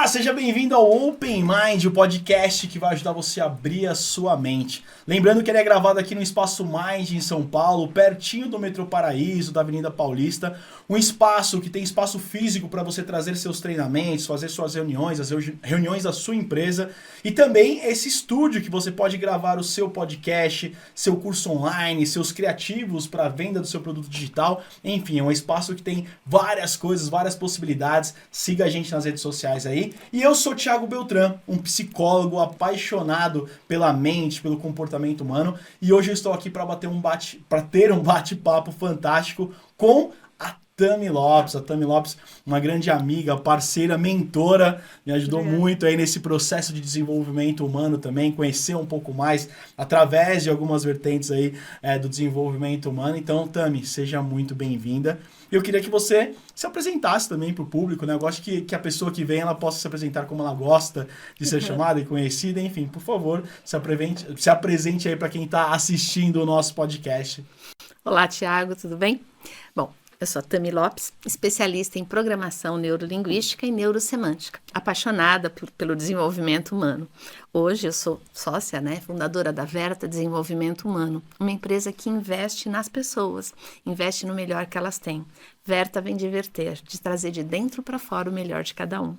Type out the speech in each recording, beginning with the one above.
seja bem-vindo ao Open Mind, o podcast que vai ajudar você a abrir a sua mente. Lembrando que ele é gravado aqui no Espaço Mind em São Paulo, pertinho do Metrô Paraíso, da Avenida Paulista. Um espaço que tem espaço físico para você trazer seus treinamentos, fazer suas reuniões, as reuniões da sua empresa. E também esse estúdio que você pode gravar o seu podcast, seu curso online, seus criativos para venda do seu produto digital. Enfim, é um espaço que tem várias coisas, várias possibilidades. Siga a gente nas redes sociais aí. E eu sou Thiago Beltrán, um psicólogo apaixonado pela mente, pelo comportamento humano. E hoje eu estou aqui para ter um bate-papo fantástico com a Tami Lopes. A Tami Lopes, uma grande amiga, parceira, mentora, me ajudou muito aí nesse processo de desenvolvimento humano também, conhecer um pouco mais através de algumas vertentes aí do desenvolvimento humano. Então, Tami, seja muito bem-vinda. Eu queria que você se apresentasse também para o público, né? Eu gosto que a pessoa que vem, ela possa se apresentar como ela gosta de ser chamada e conhecida. Enfim, por favor, se apresente aí para quem está assistindo o nosso podcast. Olá, Thiago, tudo bem? Bom, eu sou a Tami Lopes, especialista em programação neurolinguística e neurosemântica, apaixonada pelo desenvolvimento humano. Hoje eu sou sócia, fundadora da Verta Desenvolvimento Humano, uma empresa que investe nas pessoas, investe no melhor que elas têm. Verta vem de verter, de trazer de dentro para fora o melhor de cada um.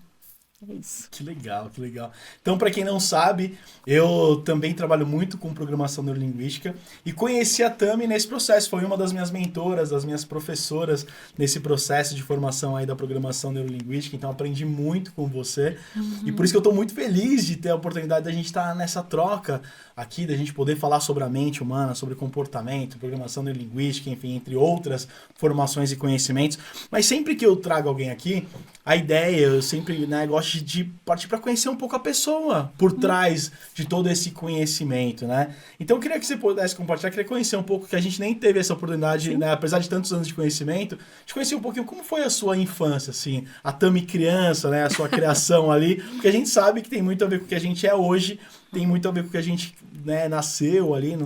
É isso. Que legal, que legal. Então, para quem não sabe, eu também trabalho muito com programação neurolinguística e conheci a Tami nesse processo. Foi uma das minhas mentoras, das minhas professoras nesse processo de formação aí da programação neurolinguística. Então, aprendi muito com você. E por isso que eu estou muito feliz de ter a oportunidade da gente estar nessa troca aqui, da gente poder falar sobre a mente humana, sobre comportamento, programação neurolinguística, enfim, entre outras formações e conhecimentos. Mas sempre que eu trago alguém aqui, a ideia, eu sempre gosto de partir para conhecer um pouco a pessoa por trás de todo esse conhecimento, né? Então eu queria que você pudesse compartilhar, queria conhecer um pouco, que a gente nem teve essa oportunidade, né? Apesar de tantos anos de conhecimento, de conhecer um pouquinho como foi a sua infância, assim, a Tami criança, né? A sua criação ali, porque a gente sabe que tem muito a ver com o que a gente é hoje, tem muito a ver com o que a gente nasceu ali, na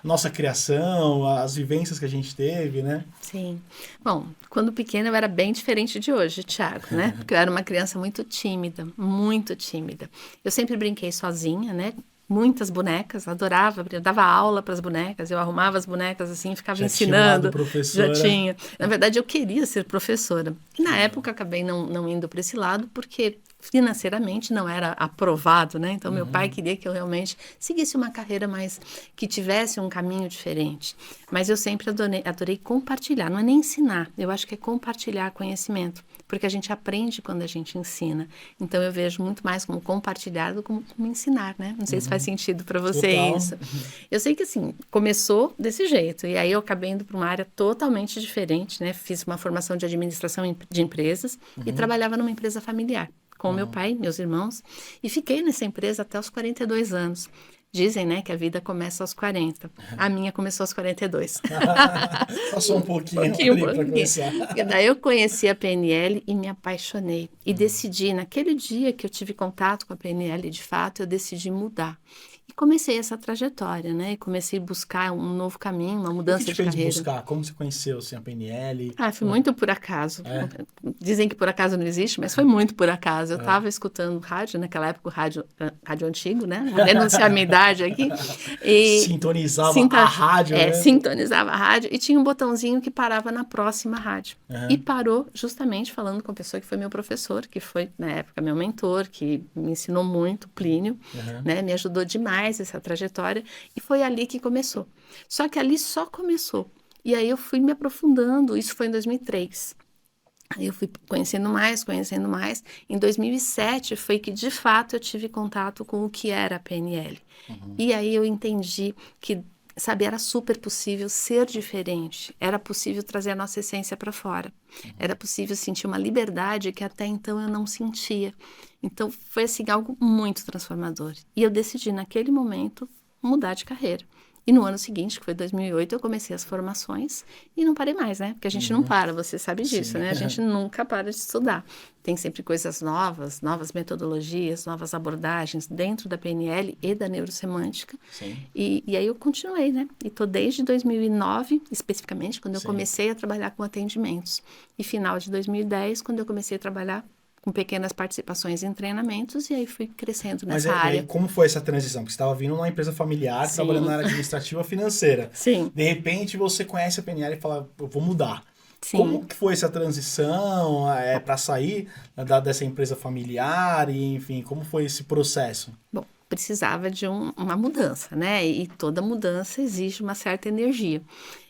nossa criação, as vivências que a gente teve, né? Sim. Bom, quando pequena eu era bem diferente de hoje, Thiago, né? Porque eu era uma criança muito tímida, muito tímida. Eu sempre brinquei sozinha, né? Muitas bonecas, adorava, eu dava aula para as bonecas, eu arrumava as bonecas assim, ficava ensinando. Já tinha. Na verdade, eu queria ser professora. E na época acabei não indo para esse lado, porque financeiramente não era aprovado, né? Então, meu pai queria que eu realmente seguisse uma carreira mais que tivesse um caminho diferente. Mas eu sempre adorei compartilhar, não é nem ensinar, eu acho que é compartilhar conhecimento, porque a gente aprende quando a gente ensina. Então, eu vejo muito mais como compartilhar do que como ensinar, né? Não sei se faz sentido para você isso. Eu sei que, assim, começou desse jeito, e aí eu acabei indo para uma área totalmente diferente, né? Fiz uma formação de administração de empresas e trabalhava numa empresa familiar, com meu pai, meus irmãos, e fiquei nessa empresa até os 42 anos. Dizem, né, que a vida começa aos 40. A minha começou aos 42. Passou um pouquinho para começar. E daí eu conheci a PNL e me apaixonei. E decidi, naquele dia que eu tive contato com a PNL, de fato, eu decidi mudar. E comecei essa trajetória, né? E comecei a buscar um novo caminho, uma mudança de carreira. O que te fez buscar? Como você conheceu assim, a PNL? Foi muito por acaso. Dizem que por acaso não existe, mas foi muito por acaso. Eu estava escutando rádio, naquela época o rádio antigo, né? Vou denunciar a minha idade aqui. E sintonizava a rádio, né? Sintonizava a rádio e tinha um botãozinho que parava na próxima rádio. E parou justamente falando com a pessoa que foi meu professor, que foi, na época, meu mentor, que me ensinou muito, Plínio, né? Me ajudou demais essa trajetória, e foi ali que começou. Só que ali só começou. E aí eu fui me aprofundando, isso foi em 2003. Aí eu fui conhecendo mais. Em 2007 foi que, de fato, eu tive contato com o que era a PNL. E aí eu entendi que, sabe, era super possível ser diferente, era possível trazer a nossa essência para fora, era possível sentir uma liberdade que até então eu não sentia. Então foi assim algo muito transformador. E eu decidi naquele momento mudar de carreira. E no ano seguinte, que foi 2008, eu comecei as formações e não parei mais, né? Porque a gente não para, você sabe disso, né? A gente nunca para de estudar. Tem sempre coisas novas, novas metodologias, novas abordagens dentro da PNL e da neurosemântica. E aí eu continuei, né? E tô desde 2009, especificamente, quando eu comecei a trabalhar com atendimentos. E final de 2010, quando eu comecei a trabalhar com pequenas participações em treinamentos, e aí fui crescendo nessa Mas área. aí, como foi essa transição? Porque você estava vindo numa empresa familiar, Sim. trabalhando na área administrativa financeira. Sim. De repente, você conhece a PNL e fala, eu vou mudar. Sim. Como que foi essa transição para sair dessa empresa familiar? E, enfim, como foi esse processo? Bom, precisava de uma mudança, né? E toda mudança exige uma certa energia.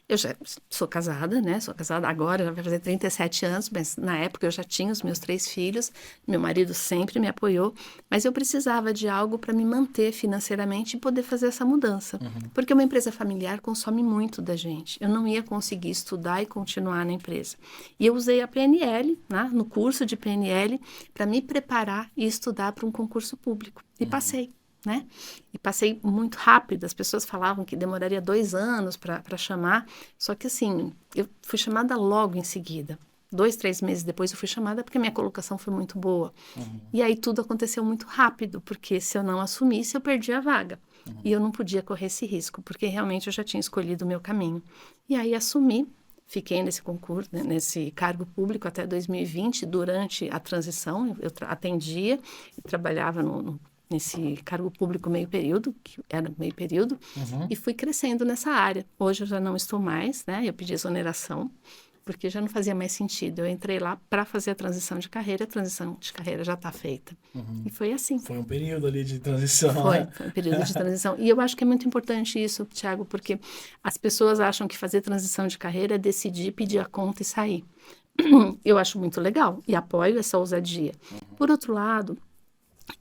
Eu já sou casada, né? Sou casada agora, já vai fazer 37 anos, mas na época eu já tinha os meus 3 filhos, meu marido sempre me apoiou, mas eu precisava de algo para me manter financeiramente e poder fazer essa mudança. Porque uma empresa familiar consome muito da gente. Eu não ia conseguir estudar e continuar na empresa. E eu usei a PNL, né, no curso de PNL, para me preparar e estudar para um concurso público. E passei. Né? E passei muito rápido, as pessoas falavam que demoraria 2 anos para chamar, só que assim, eu fui chamada logo em seguida. 2, 3 meses depois eu fui chamada porque minha colocação foi muito boa. E aí tudo aconteceu muito rápido, porque se eu não assumisse, eu perdia a vaga. E eu não podia correr esse risco, porque realmente eu já tinha escolhido o meu caminho. E aí assumi, fiquei nesse concurso, né, nesse cargo público até 2020, durante a transição, eu atendia e trabalhava nesse cargo público meio período, que era meio período, e fui crescendo nessa área. Hoje eu já não estou mais, né? Eu pedi exoneração, porque já não fazia mais sentido. Eu entrei lá para fazer a transição de carreira já está feita. E foi assim. Foi um período ali de transição. Foi Né? um período de transição. E eu acho que é muito importante isso, Thiago, porque as pessoas acham que fazer transição de carreira é decidir, pedir a conta e sair. Eu acho muito legal e apoio essa ousadia. Por outro lado,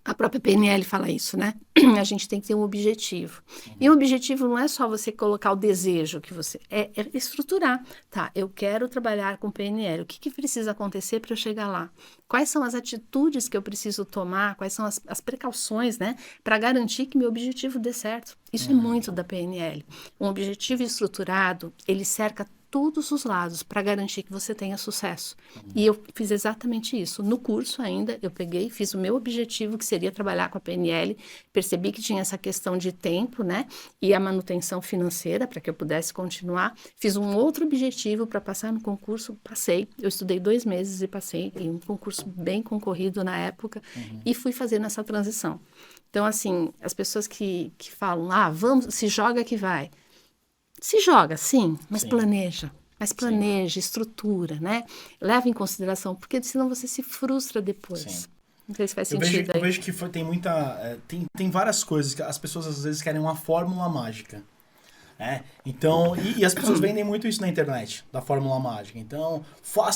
a própria PNL fala isso, né? A gente tem que ter um objetivo. E um objetivo não é só você colocar o desejo que você... É estruturar. Tá, eu quero trabalhar com PNL. O que precisa acontecer para eu chegar lá? Quais são as atitudes que eu preciso tomar? Quais são as precauções, né? Para garantir que meu objetivo dê certo. Isso é muito da PNL. Um objetivo estruturado, ele cerca todos os lados para garantir que você tenha sucesso. E eu fiz exatamente isso. No curso ainda, eu peguei, fiz o meu objetivo, que seria trabalhar com a PNL, percebi que tinha essa questão de tempo, né, e a manutenção financeira, para que eu pudesse continuar. Fiz um outro objetivo para passar no concurso, passei. Eu estudei 2 meses e passei em um concurso bem concorrido na época, e fui fazendo essa transição. Então, assim, as pessoas que falam, vamos, se joga que vai. Se joga, sim, mas planeja. Mas planeja, estrutura, né? Leva em consideração, porque senão você se frustra depois. Sim. Não sei se faz sentido aí. Eu vejo que tem muita... Tem várias coisas que as pessoas às vezes querem uma fórmula mágica. Então, e as pessoas vendem muito isso na internet, da fórmula mágica. Então,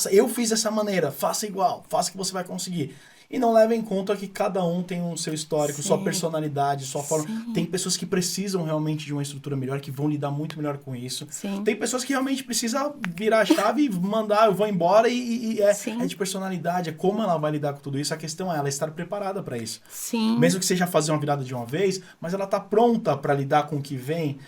eu fiz dessa maneira, faça igual, faça que você vai conseguir. E não leva em conta que cada um tem o seu histórico, sua personalidade, sua forma. Tem pessoas que precisam realmente de uma estrutura melhor, que vão lidar muito melhor com isso. Sim. Tem pessoas que realmente precisam virar a chave e mandar, eu vou embora, e é de personalidade, é como ela vai lidar com tudo isso. A questão é ela estar preparada para isso. Sim. Mesmo que seja fazer uma virada de uma vez, mas ela tá pronta para lidar com o que vem,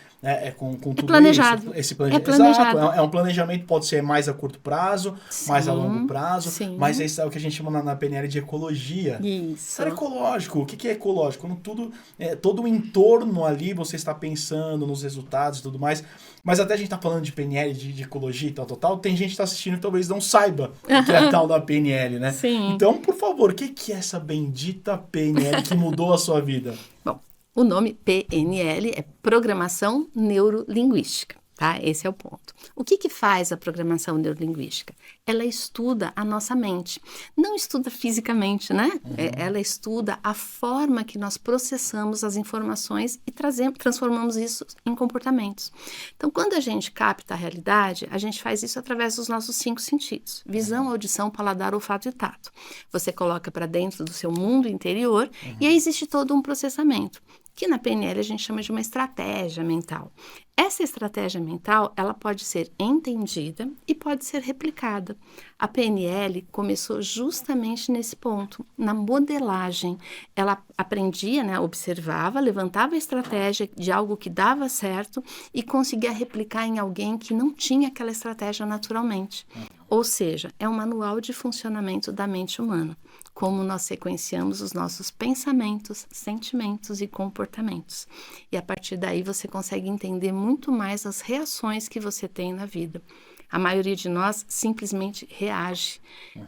com tudo planejado. isso. Esse planejamento. Planejado. Exato, é um planejamento, pode ser mais a curto prazo, mais a longo prazo, mas esse é o que a gente chama na PNL de ecologia. Isso. É ecológico. O que é ecológico? Quando todo o entorno ali você está pensando nos resultados e tudo mais. Mas até a gente está falando de PNL, de ecologia e tal. Tem gente que está assistindo e talvez não saiba o que é a tal da PNL, né? Sim. Então, por favor, o que é essa bendita PNL que mudou a sua vida? Bom, o nome PNL é Programação Neurolinguística, tá? Esse é o ponto. O que faz a programação neurolinguística? Ela estuda a nossa mente. Não estuda fisicamente, né? Ela estuda a forma que nós processamos as informações e transformamos isso em comportamentos. Então, quando a gente capta a realidade, a gente faz isso através dos nossos 5 sentidos. Visão, audição, paladar, olfato e tato. Você coloca para dentro do seu mundo interior e aí existe todo um processamento, que na PNL a gente chama de uma estratégia mental. Essa estratégia mental, ela pode ser entendida e pode ser replicada. A PNL começou justamente nesse ponto, na modelagem. Ela aprendia, né, observava, levantava a estratégia de algo que dava certo e conseguia replicar em alguém que não tinha aquela estratégia naturalmente. Ou seja, é um manual de funcionamento da mente humana, como nós sequenciamos os nossos pensamentos, sentimentos e comportamentos. E a partir daí você consegue entender muito mais as reações que você tem na vida. A maioria de nós simplesmente reage.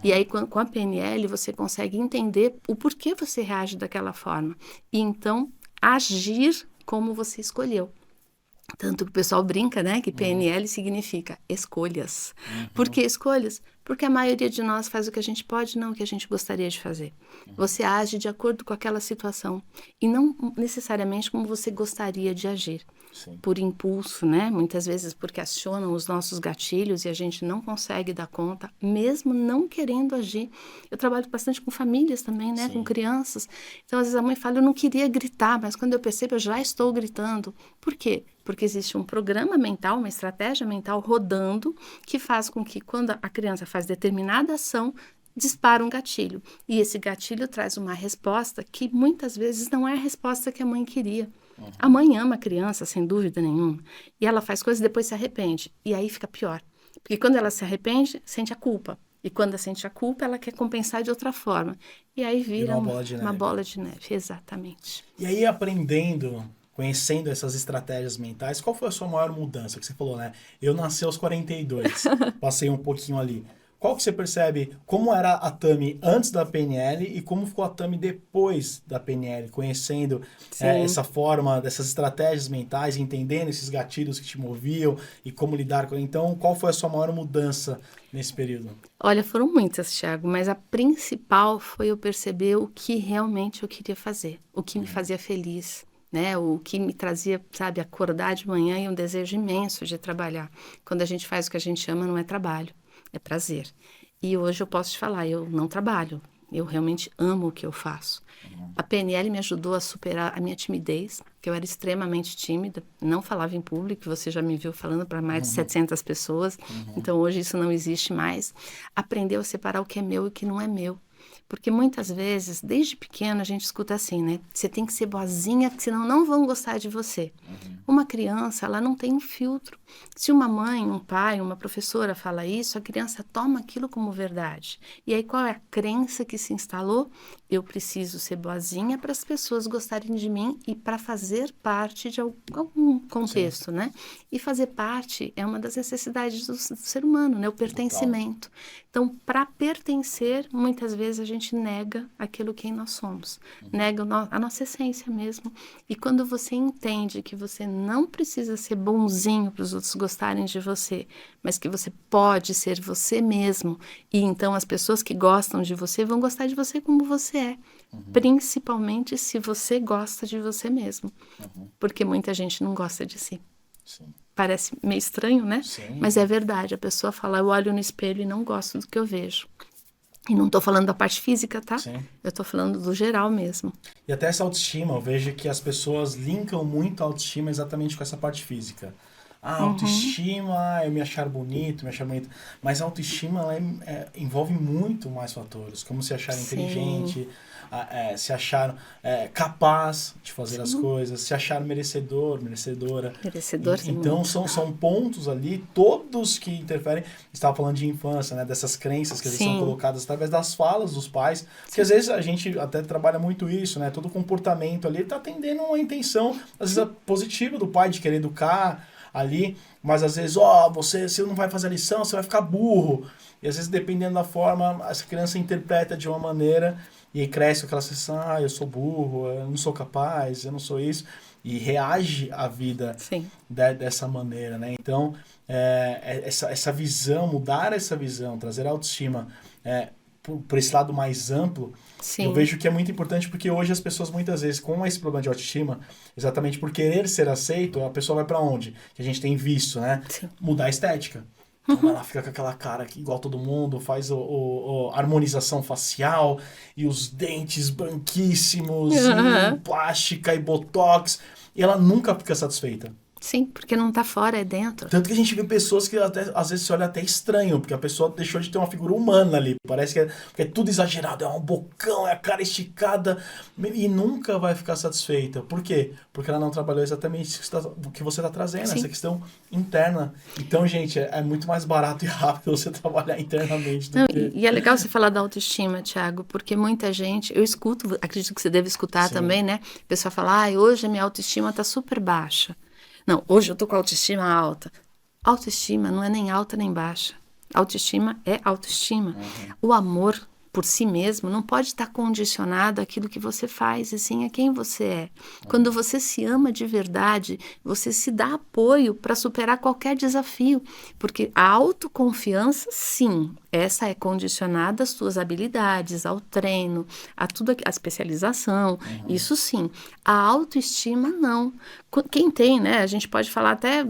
E aí, com a PNL, você consegue entender o porquê você reage daquela forma. E então, agir como você escolheu. Tanto que o pessoal brinca, né? Que PNL significa escolhas. Por que escolhas? Porque a maioria de nós faz o que a gente pode, não o que a gente gostaria de fazer. Você age de acordo com aquela situação e não necessariamente como você gostaria de agir. Sim. Por impulso, né? Muitas vezes porque acionam os nossos gatilhos e a gente não consegue dar conta, mesmo não querendo agir. Eu trabalho bastante com famílias também, né? Sim. Com crianças. Então, às vezes a mãe fala, eu não queria gritar, mas quando eu percebo, eu já estou gritando. Por quê? Porque existe um programa mental, uma estratégia mental rodando que faz com que quando a criança faz determinada ação, dispara um gatilho. E esse gatilho traz uma resposta que muitas vezes não é a resposta que a mãe queria. A mãe ama a criança, sem dúvida nenhuma. E ela faz coisas e depois se arrepende. E aí fica pior. Porque quando ela se arrepende, sente a culpa. E quando ela sente a culpa, ela quer compensar de outra forma. E aí vira uma bola de neve. Exatamente. E aí, aprendendo, conhecendo essas estratégias mentais, qual foi a sua maior mudança? Que você falou, né? Eu nasci aos 42, passei um pouquinho ali. Qual que você percebe, como era a Tami antes da PNL e como ficou a Tami depois da PNL, conhecendo essa forma, dessas estratégias mentais, entendendo esses gatilhos que te moviam e como lidar com... Então, qual foi a sua maior mudança nesse período? Olha, foram muitas, Thiago, mas a principal foi eu perceber o que realmente eu queria fazer, o que me fazia feliz. Né, o que me trazia, sabe, acordar de manhã e um desejo imenso de trabalhar. Quando a gente faz o que a gente ama, não é trabalho, é prazer. E hoje eu posso te falar, eu não trabalho, eu realmente amo o que eu faço. A PNL me ajudou a superar a minha timidez, que eu era extremamente tímida, não falava em público, você já me viu falando para mais de 700 pessoas, então hoje isso não existe mais. Aprendeu a separar o que é meu e o que não é meu. Porque muitas vezes, desde pequeno, a gente escuta assim, né? Você tem que ser boazinha, senão não vão gostar de você. Uma criança, ela não tem um filtro. Se uma mãe, um pai, uma professora fala isso, a criança toma aquilo como verdade. E aí, qual é a crença que se instalou? Eu preciso ser boazinha para as pessoas gostarem de mim e para fazer parte de algum contexto, Sim. né? E fazer parte é uma das necessidades do ser humano, né? O pertencimento. Então, para pertencer, muitas vezes a gente nega aquilo que nós somos, nega a nossa essência mesmo. E quando você entende que você não precisa ser bonzinho para os outros gostarem de você, mas que você pode ser você mesmo, e então as pessoas que gostam de você vão gostar de você como você é, principalmente se você gosta de você mesmo, porque muita gente não gosta de si. Sim. Parece meio estranho, né? Sim. Mas é verdade, a pessoa fala, eu olho no espelho e não gosto do que eu vejo. E não estou falando da parte física, tá? Sim. Eu estou falando do geral mesmo. E até essa autoestima, eu vejo que as pessoas linkam muito a autoestima exatamente com essa parte física. A autoestima, eu me achar bonito, mas a autoestima ela envolve muito mais fatores, como se achar inteligente, se achar capaz de fazer as coisas, se achar merecedora. Então são pontos ali, todos que interferem. Estava falando de infância, né, dessas crenças que são colocadas através das falas dos pais, porque às vezes a gente até trabalha muito isso, né, todo comportamento ali está atendendo uma intenção, às vezes positiva do pai de querer educar ali, mas às vezes, você não vai fazer a lição, você vai ficar burro. E às vezes, dependendo da forma, essa criança interpreta de uma maneira e aí cresce com aquela sensação, eu sou burro, eu não sou capaz, eu não sou isso. E reage à vida dessa maneira, né? Então, essa visão, mudar essa visão, trazer a autoestima por esse lado mais amplo, eu vejo que é muito importante porque hoje as pessoas muitas vezes com esse problema de autoestima, exatamente por querer ser aceito, a pessoa vai pra onde? Que a gente tem visto, né? Mudar a estética. Então ela fica com aquela cara que igual todo mundo, faz a harmonização facial e os dentes branquíssimos, e plástica e botox, e ela nunca fica satisfeita. Sim, porque não tá fora, é dentro. Tanto que a gente vê pessoas que até, às vezes se olha até estranho, porque a pessoa deixou de ter uma figura humana ali. Parece que é tudo exagerado, é um bocão, é a cara esticada e nunca vai ficar satisfeita. Por quê? Porque ela não trabalhou exatamente o que você está trazendo, Sim. essa questão interna. Então, gente, é muito mais barato e rápido você trabalhar internamente do Não, que... e é legal você falar da autoestima, Thiago, porque muita gente, eu escuto, acredito que você deve escutar Sim. também, né? A pessoa fala, hoje a minha autoestima tá super baixa. Não, hoje eu tô com a autoestima alta. Autoestima não é nem alta nem baixa. Autoestima é autoestima. O amor por si mesmo não pode estar condicionado àquilo que você faz, e sim a quem você é. Quando você se ama de verdade, você se dá apoio para superar qualquer desafio, porque a autoconfiança, sim, essa é condicionada às suas habilidades, ao treino, a tudo, a especialização, isso sim. A autoestima, não. Quem tem, né, a gente pode falar até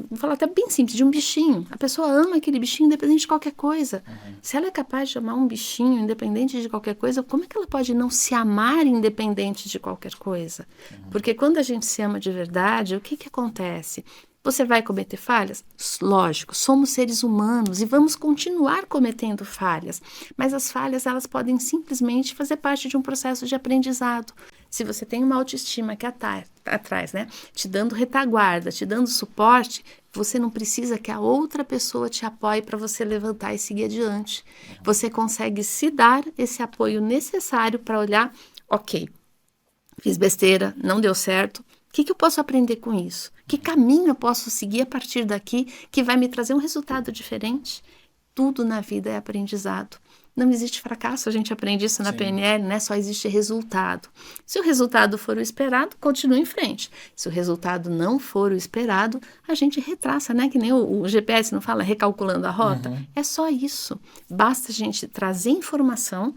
bem simples, de um bichinho. A pessoa ama aquele bichinho independente de qualquer coisa. Se ela é capaz de amar um bichinho independente de qualquer coisa, como é que ela pode não se amar independente de qualquer coisa? Porque quando a gente se ama de verdade, o que acontece? Você vai cometer falhas? Lógico, somos seres humanos e vamos continuar cometendo falhas, mas as falhas elas podem simplesmente fazer parte de um processo de aprendizado. Se você tem uma autoestima que atrás, né, te dando retaguarda, te dando suporte, você não precisa que a outra pessoa te apoie para você levantar e seguir adiante. Você consegue se dar esse apoio necessário para olhar, ok, fiz besteira, não deu certo, o que eu posso aprender com isso? Que caminho eu posso seguir a partir daqui que vai me trazer um resultado diferente? Tudo na vida é aprendizado. Não existe fracasso, a gente aprende isso na PNL, né? Só existe resultado. Se o resultado for o esperado, continua em frente. Se o resultado não for o esperado, a gente retraça, né? Que nem o GPS não fala recalculando a rota. É só isso. Basta a gente trazer informação,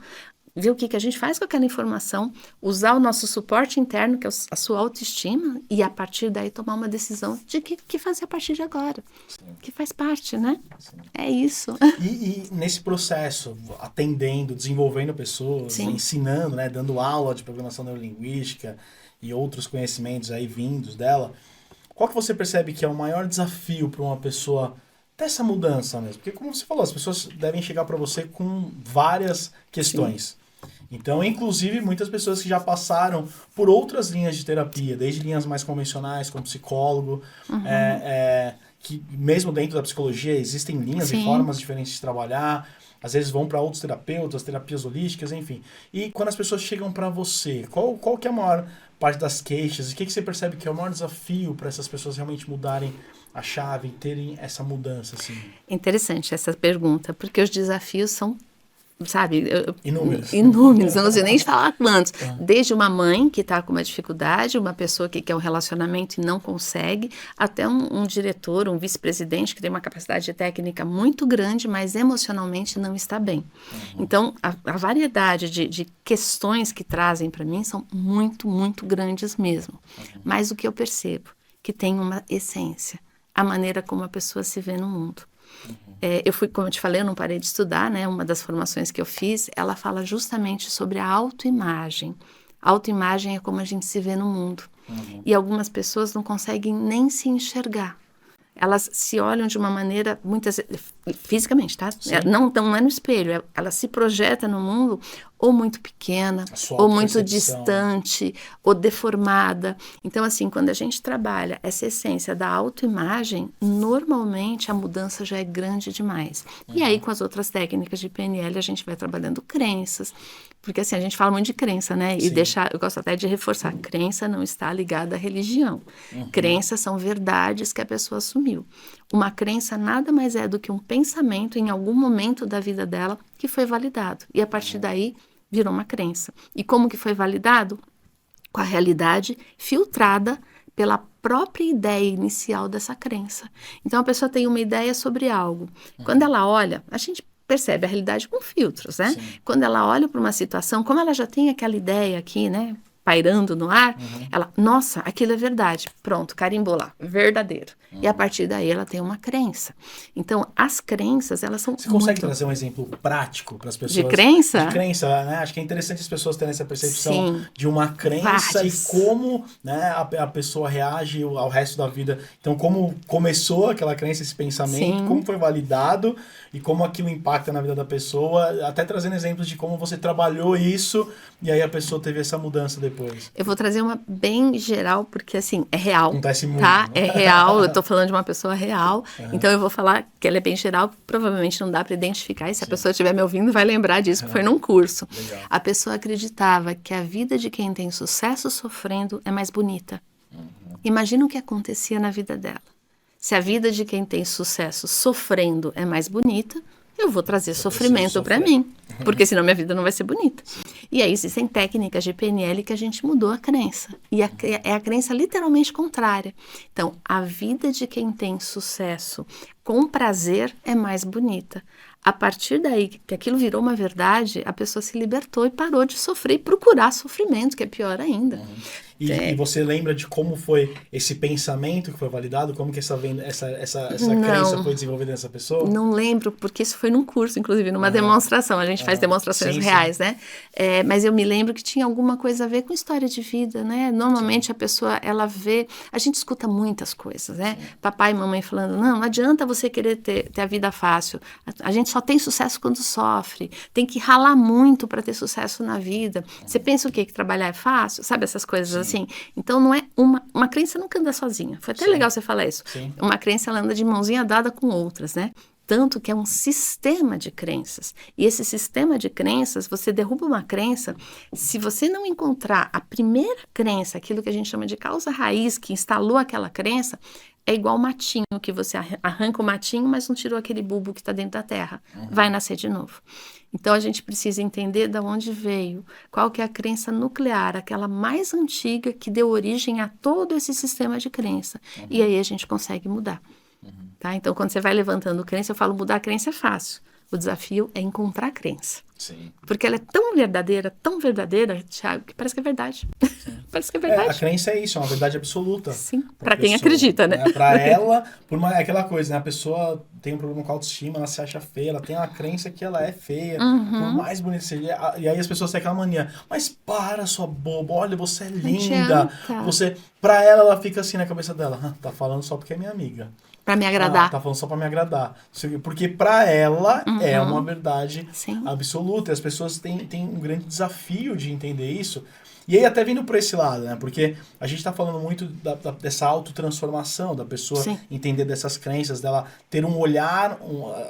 ver o que a gente faz com aquela informação, usar o nosso suporte interno, que é a sua autoestima, e a partir daí tomar uma decisão de que fazer a partir de agora. Sim. Que faz parte, né? Sim. É isso. E nesse processo, atendendo, desenvolvendo pessoas, Sim. ensinando, né, dando aula de programação neurolinguística e outros conhecimentos aí vindos dela, qual que você percebe que é o maior desafio para uma pessoa ter essa mudança mesmo? Porque como você falou, as pessoas devem chegar para você com várias questões. Sim. Então, inclusive, muitas pessoas que já passaram por outras linhas de terapia, desde linhas mais convencionais, como psicólogo, que mesmo dentro da psicologia existem linhas Sim. e formas diferentes de trabalhar, às vezes vão para outros terapeutas, terapias holísticas, enfim. E quando as pessoas chegam para você, qual que é a maior parte das queixas? E o que você percebe que é o maior desafio para essas pessoas realmente mudarem a chave e terem essa mudança? Assim? Interessante essa pergunta, porque os desafios são, sabe, inúmeros, não sei nem falar quantos. Desde uma mãe que está com uma dificuldade, uma pessoa que quer um relacionamento e não consegue, até um diretor, um vice-presidente que tem uma capacidade técnica muito grande, mas emocionalmente não está bem. Então, a variedade de questões que trazem para mim são muito, muito grandes mesmo. Mas o que eu percebo, que tem uma essência, a maneira como a pessoa se vê no mundo. Eu fui, como eu te falei, eu não parei de estudar, né? Uma das formações que eu fiz, ela fala justamente sobre a autoimagem. A autoimagem é como a gente se vê no mundo. E algumas pessoas não conseguem nem se enxergar. Elas se olham de uma maneira, muitas fisicamente, tá? Não é no espelho, ela se projeta no mundo ou muito pequena, ou muito distante, ou deformada. Então, assim, quando a gente trabalha essa essência da autoimagem, normalmente a mudança já é grande demais. E aí, com as outras técnicas de PNL, a gente vai trabalhando crenças, porque assim, a gente fala muito de crença, né? E eu gosto até de reforçar, crença não está ligada à religião. Crenças são verdades que a pessoa assumiu. Uma crença nada mais é do que um pensamento em algum momento da vida dela que foi validado. E a partir daí, virou uma crença. E como que foi validado? Com a realidade filtrada pela própria ideia inicial dessa crença. Então, a pessoa tem uma ideia sobre algo. Quando ela olha, a gente percebe a realidade com filtros, né? Sim. Quando ela olha para uma situação, como ela já tem aquela ideia aqui, né? pairando no ar, ela, nossa, aquilo é verdade. Pronto, carimbou lá, verdadeiro. E a partir daí ela tem uma crença. Então, as crenças, elas são Você consegue trazer um exemplo prático para as pessoas? De crença? De crença, né? Acho que é interessante as pessoas terem essa percepção Sim. de uma crença Vários. e como, né, a pessoa reage ao resto da vida. Então, como começou aquela crença, esse pensamento, Sim. como foi validado e como aquilo impacta na vida da pessoa, até trazendo exemplos de como você trabalhou isso e aí a pessoa teve essa mudança depois. Eu vou trazer uma bem geral, porque assim, é real. Acontece muito. Tá? Né? É real, eu tô falando de uma pessoa real, então eu vou falar que ela é bem geral, provavelmente não dá para identificar, e se a pessoa estiver me ouvindo vai lembrar disso, que foi num curso. Legal. A pessoa acreditava que a vida de quem tem sucesso sofrendo é mais bonita. Imagina o que acontecia na vida dela. Se a vida de quem tem sucesso sofrendo é mais bonita, eu vou trazer sofrimento para mim, porque senão minha vida não vai ser bonita. E aí existem técnicas de PNL que a gente mudou a crença. E é a crença literalmente contrária. Então, a vida de quem tem sucesso com prazer é mais bonita. A partir daí que aquilo virou uma verdade, a pessoa se libertou e parou de sofrer e procurar sofrimento, que é pior ainda. E você lembra de como foi esse pensamento que foi validado? Como que essa crença foi desenvolvida nessa pessoa? Não lembro, porque isso foi num curso, inclusive, numa demonstração. A gente faz demonstrações reais, né? Mas eu me lembro que tinha alguma coisa a ver com história de vida, né? Normalmente a pessoa, ela vê... A gente escuta muitas coisas, né? Papai e mamãe falando, não adianta você querer ter a vida fácil. A gente só tem sucesso quando sofre. Tem que ralar muito para ter sucesso na vida. Você pensa o quê? Que trabalhar é fácil? Sabe essas coisas assim? Então, não é uma crença nunca anda sozinha. Foi até legal você falar isso. Uma crença, ela anda de mãozinha dada com outras, né? Tanto que é um sistema de crenças. E esse sistema de crenças, você derruba uma crença, se você não encontrar a primeira crença, aquilo que a gente chama de causa raiz, que instalou aquela crença, é igual matinho, que você arranca o matinho, mas não tirou aquele bulbo que está dentro da terra. Vai nascer de novo. Então, a gente precisa entender de onde veio, qual que é a crença nuclear, aquela mais antiga que deu origem a todo esse sistema de crença. E aí a gente consegue mudar. Tá? Então, quando você vai levantando crença, eu falo, mudar a crença é fácil. O desafio é encontrar a crença. Sim. Porque ela é tão verdadeira, Thiago, que parece que é verdade. Parece que é verdade. A crença é isso, é uma verdade absoluta. Sim, para quem acredita, né? Para ela, aquela coisa, né? A pessoa tem um problema com a autoestima, ela se acha feia, ela tem uma crença que ela é feia, por mais bonita que seja. E aí as pessoas têm aquela mania, mas para, sua boba, olha, você é linda. Pra ela fica assim na cabeça dela, tá falando só porque é minha amiga. Pra me agradar. Tá falando só pra me agradar. Porque pra ela é uma verdade absoluta. As pessoas têm um grande desafio de entender isso. E aí até vindo por esse lado, né? Porque a gente tá falando muito dessa autotransformação, da pessoa entender dessas crenças, dela ter um olhar,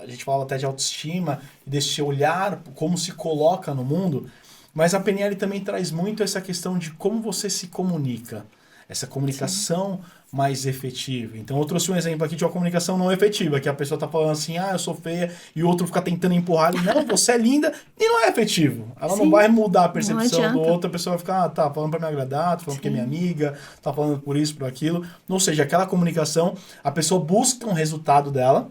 a gente fala até de autoestima, desse olhar, como se coloca no mundo. Mas a PNL também traz muito essa questão de como você se comunica. Essa comunicação mais efetiva. Então eu trouxe um exemplo aqui de uma comunicação não efetiva, que a pessoa tá falando assim, eu sou feia, e o outro fica tentando empurrar, não, você é linda, e não é efetivo. Ela não vai mudar a percepção do outro, a pessoa vai ficar, tá falando pra me agradar, tá falando porque é minha amiga, tá falando por isso, por aquilo. Ou seja, aquela comunicação, a pessoa busca um resultado dela,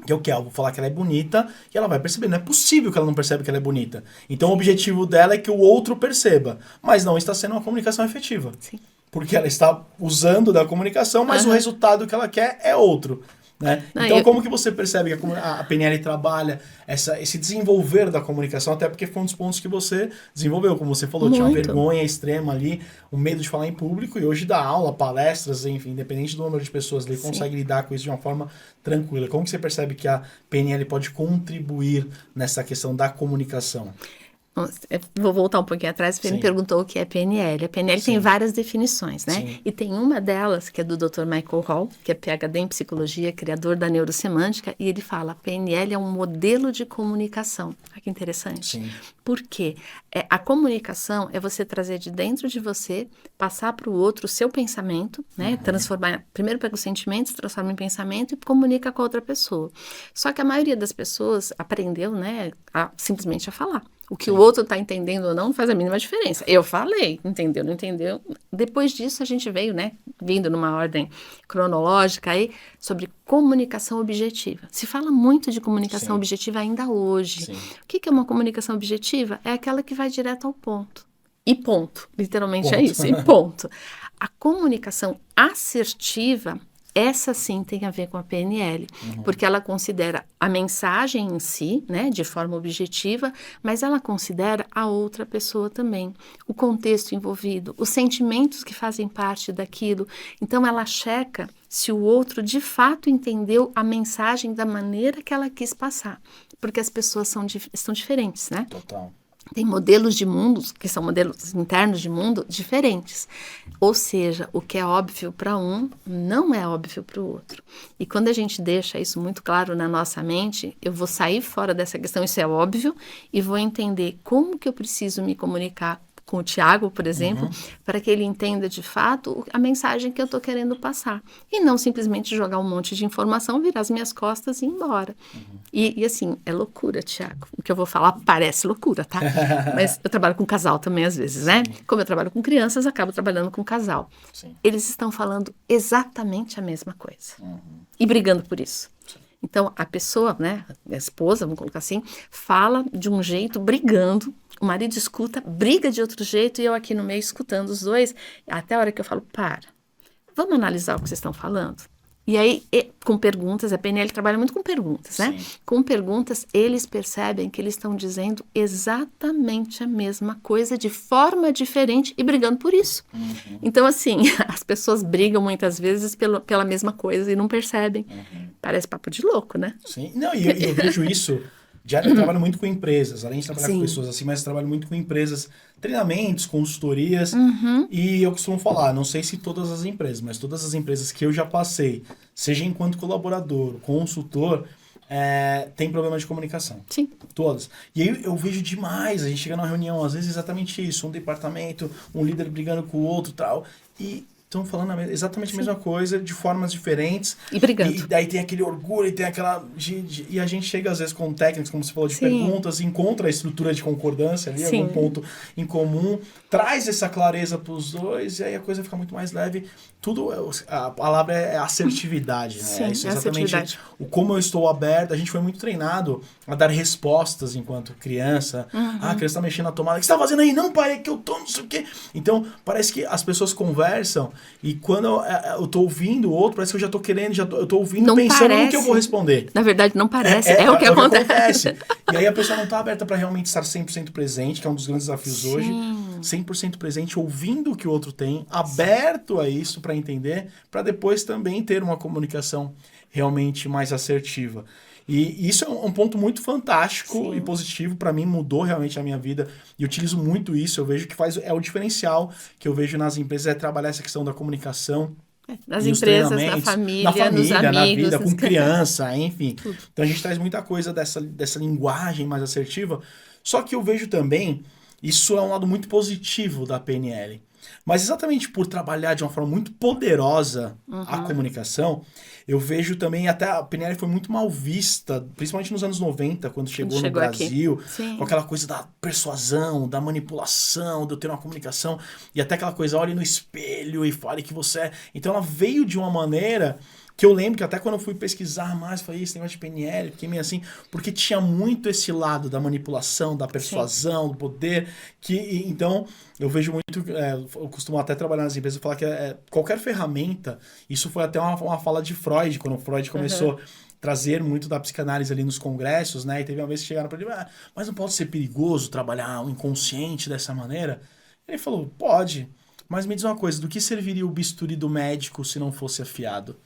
que é o que? Eu vou falar que ela é bonita, e ela vai perceber. Não é possível que ela não perceba que ela é bonita. Então o objetivo dela é que o outro perceba, mas não está sendo uma comunicação efetiva. Sim. Porque ela está usando da comunicação, mas o resultado que ela quer é outro. Né? Então, como que você percebe que a PNL trabalha esse desenvolver da comunicação? Até porque foi um dos pontos que você desenvolveu, como você falou, tinha uma vergonha extrema ali, o medo de falar em público, e hoje dá aula, palestras, enfim, independente do número de pessoas, ele consegue lidar com isso de uma forma tranquila. Como que você percebe que a PNL pode contribuir nessa questão da comunicação? Vou voltar um pouquinho atrás, porque ele me perguntou o que é PNL. A PNL tem várias definições, né? Sim. E tem uma delas, que é do Dr. Michael Hall, que é PhD em psicologia, criador da neurosemântica, e ele fala, PNL é um modelo de comunicação. Olha que interessante. Sim. Por quê? A comunicação é você trazer de dentro de você, passar para o outro o seu pensamento, né? Transformar, primeiro pega os sentimentos, transforma em pensamento e comunica com a outra pessoa. Só que a maioria das pessoas aprendeu, né, simplesmente a falar. O que o outro está entendendo ou não faz a mínima diferença. Eu falei, entendeu, não entendeu? Depois disso, a gente veio, né, vindo numa ordem cronológica aí, sobre comunicação objetiva. Se fala muito de comunicação objetiva ainda hoje. O que é uma comunicação objetiva? É aquela que vai direto ao ponto. E ponto. Literalmente Ponto. é isso, e ponto. A comunicação assertiva, essa sim tem a ver com a PNL, porque ela considera a mensagem em si, né, de forma objetiva, mas ela considera a outra pessoa também, o contexto envolvido, os sentimentos que fazem parte daquilo. Então ela checa se o outro de fato entendeu a mensagem da maneira que ela quis passar, porque as pessoas são diferentes, né? Total. Tem modelos de mundos, que são modelos internos de mundo, diferentes. Ou seja, o que é óbvio para um, não é óbvio para o outro. E quando a gente deixa isso muito claro na nossa mente, eu vou sair fora dessa questão, isso é óbvio, e vou entender como que eu preciso me comunicar com o Tiago, por exemplo, para que ele entenda de fato a mensagem que eu estou querendo passar. E não simplesmente jogar um monte de informação, virar as minhas costas e ir embora. E assim, é loucura, Tiago. O que eu vou falar parece loucura, tá? Mas eu trabalho com casal também às vezes, né? Como eu trabalho com crianças, acabo trabalhando com casal. Sim. Eles estão falando exatamente a mesma coisa. E brigando por isso. Então, a pessoa, né, a esposa, vamos colocar assim, fala de um jeito, brigando, o marido escuta, briga de outro jeito, e eu aqui no meio escutando os dois, até a hora que eu falo, vamos analisar o que vocês estão falando? E aí, com perguntas, a PNL trabalha muito com perguntas, né? Sim. Com perguntas, eles percebem que eles estão dizendo exatamente a mesma coisa, de forma diferente, e brigando por isso. Então, assim, as pessoas brigam muitas vezes pela mesma coisa e não percebem. Parece papo de louco, né? Sim. Não, e eu vejo isso. Eu trabalho muito com empresas, além de trabalhar com Sim. pessoas assim, mas eu trabalho muito com empresas, treinamentos, consultorias, e eu costumo falar, não sei se todas as empresas, mas todas as empresas que eu já passei, seja enquanto colaborador, consultor, tem problema de comunicação. Sim. Todas. E aí eu vejo demais, a gente chega numa reunião, às vezes exatamente isso, um departamento, um líder brigando com o outro e tal, e estão falando exatamente a mesma coisa, de formas diferentes. E brigando. E daí tem aquele orgulho, e tem aquela... E a gente chega, às vezes, com técnicas, como você falou, de perguntas, encontra a estrutura de concordância ali, algum ponto em comum, traz essa clareza para os dois, e aí a coisa fica muito mais leve. Tudo, a palavra é assertividade, né? Sim, Isso é exatamente assertividade. o como eu estou aberto. A gente foi muito treinado a dar respostas enquanto criança. A criança está mexendo na tomada. O que você está fazendo aí? Não, pai, é que eu tô não sei o quê. Então, parece que as pessoas conversam e quando eu tô ouvindo o outro, parece que eu já tô querendo, eu tô ouvindo, não pensando parece. no que eu vou responder. Na verdade, não parece. É o que acontece. E aí a pessoa não está aberta para realmente estar 100% presente, que é um dos grandes desafios hoje. 100% presente, ouvindo o que o outro tem, aberto a isso para entender, para depois também ter uma comunicação realmente mais assertiva. E isso é um ponto muito fantástico e positivo, para mim mudou realmente a minha vida e utilizo muito isso, eu vejo que é o diferencial que eu vejo nas empresas, é trabalhar essa questão da comunicação. Nas empresas, na família, nos amigos, na vida, com criança, enfim. Tudo. Então a gente traz muita coisa dessa linguagem mais assertiva, só que eu vejo também, isso é um lado muito positivo da PNL. Mas exatamente por trabalhar de uma forma muito poderosa a comunicação, eu vejo também, até a PNL foi muito mal vista, principalmente nos anos 90, quando chegou no Brasil, com aquela coisa da persuasão, da manipulação, de eu ter uma comunicação, e até aquela coisa, olhe no espelho e fale que você é. Então ela veio de uma maneira que eu lembro que até quando eu fui pesquisar mais, falei, esse negócio de PNL, fiquei meio assim, porque tinha muito esse lado da manipulação, da persuasão, do poder, então eu vejo muito, eu costumo até trabalhar nas empresas e falar que qualquer ferramenta, isso foi até uma fala de Freud, quando o Freud começou a trazer muito da psicanálise ali nos congressos, né, e teve uma vez que chegaram para ele, mas não pode ser perigoso trabalhar o inconsciente dessa maneira? Ele falou, pode. Mas me diz uma coisa, do que serviria o bisturi do médico se não fosse afiado?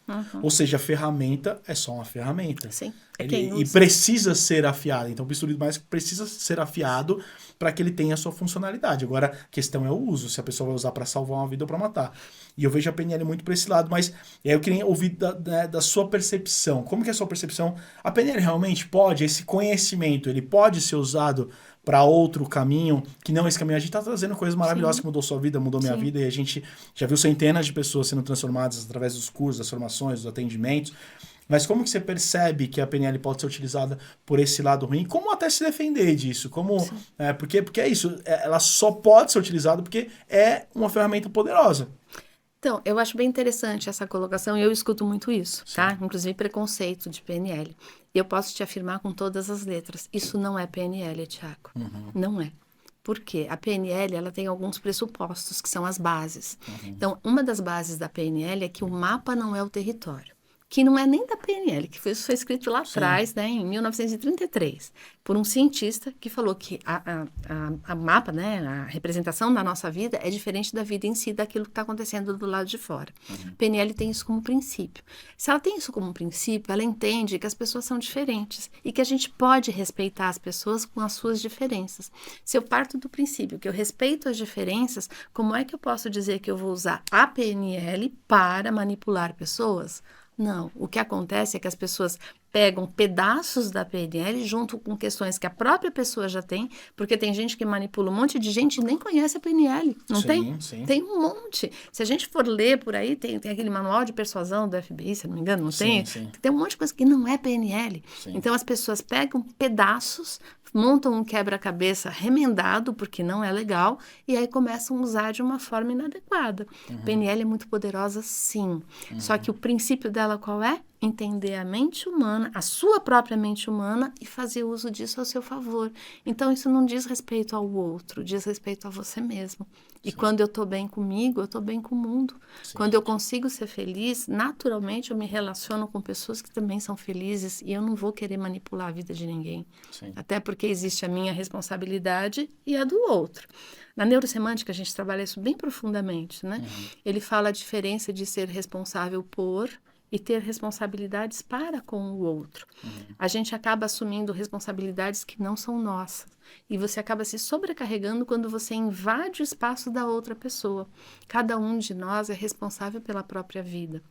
Ou seja, a ferramenta é só uma ferramenta. Sim. E precisa ser afiado. Então o bisturi do médico precisa ser afiado para que ele tenha a sua funcionalidade. Agora, a questão é o uso, se a pessoa vai usar para salvar uma vida ou para matar. E eu vejo a PNL muito para esse lado, mas eu queria ouvir da sua percepção. Como que é a sua percepção? A PNL realmente pode, esse conhecimento, ele pode ser usado para outro caminho, que não esse caminho. A gente está trazendo coisas maravilhosas que mudou sua vida, mudou minha vida, e a gente já viu centenas de pessoas sendo transformadas através dos cursos, das formações, dos atendimentos. Mas como que você percebe que a PNL pode ser utilizada por esse lado ruim? Como até se defender disso? Porque é isso, ela só pode ser utilizada porque é uma ferramenta poderosa. Então, eu acho bem interessante essa colocação e eu escuto muito isso, tá? Inclusive preconceito de PNL. E eu posso te afirmar com todas as letras, isso não é PNL, Tiago. Não é. Por quê? A PNL, ela tem alguns pressupostos, que são as bases. Então, uma das bases da PNL é que o mapa não é o território, que não é nem da PNL, que foi escrito lá atrás, né, em 1933, por um cientista que falou que a mapa, né, a representação da nossa vida é diferente da vida em si, daquilo que está acontecendo do lado de fora. PNL tem isso como princípio. Se ela tem isso como princípio, ela entende que as pessoas são diferentes e que a gente pode respeitar as pessoas com as suas diferenças. Se eu parto do princípio que eu respeito as diferenças, como é que eu posso dizer que eu vou usar a PNL para manipular pessoas? Não, o que acontece é que as pessoas pegam pedaços da PNL junto com questões que a própria pessoa já tem, porque tem gente que manipula um monte de gente e nem conhece a PNL, não tem? Sim. Tem um monte. Se a gente for ler por aí, tem aquele manual de persuasão do FBI, se não me engano, não tem? Tem um monte de coisa que não é PNL. Então as pessoas pegam pedaços, montam um quebra-cabeça remendado, porque não é legal, e aí começam a usar de uma forma inadequada. PNL é muito poderosa, sim. Só que o princípio dela qual é? Entender a mente humana, a sua própria mente humana e fazer uso disso ao seu favor. Então, isso não diz respeito ao outro, diz respeito a você mesmo. E quando eu estou bem comigo, eu estou bem com o mundo. Quando eu consigo ser feliz, naturalmente eu me relaciono com pessoas que também são felizes e eu não vou querer manipular a vida de ninguém. Até porque existe a minha responsabilidade e a do outro. Na neurosemântica, a gente trabalha isso bem profundamente, né? Ele fala a diferença de ser responsável por e ter responsabilidades para com o outro. A gente acaba assumindo responsabilidades que não são nossas. E você acaba se sobrecarregando quando você invade o espaço da outra pessoa. Cada um de nós é responsável pela própria vida.